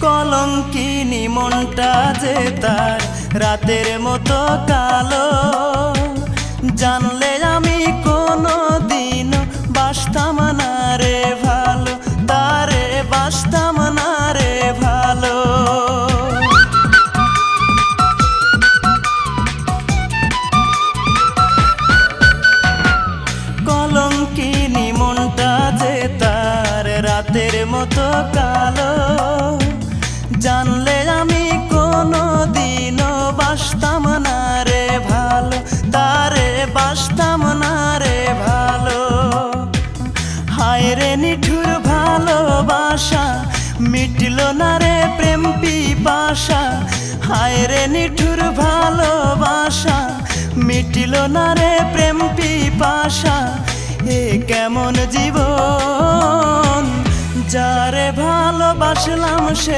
কলঙ্কিনী মনটা যে তার রাতের মতো কালো, জানলে আমি কোনো দিন বাসতাম না রে ভালো, তারে বাসতাম না রে ভালো। কলঙ্কিনী মনটা যে তার রাতের মতো কালো, জানলে আমি কোনো দিনও বাসতাম না রে ভালো, তারে বাসতাম না রে ভালো। হায় রে নিঠুর ভালোবাসা, মিটল না রে প্রেম পিপাসা। হায় রে নিঠুর ভালোবাসা, মিটল না রে প্রেম পিপাসা। এ কেমন জীবন, যারে ভালোবাসলাম সে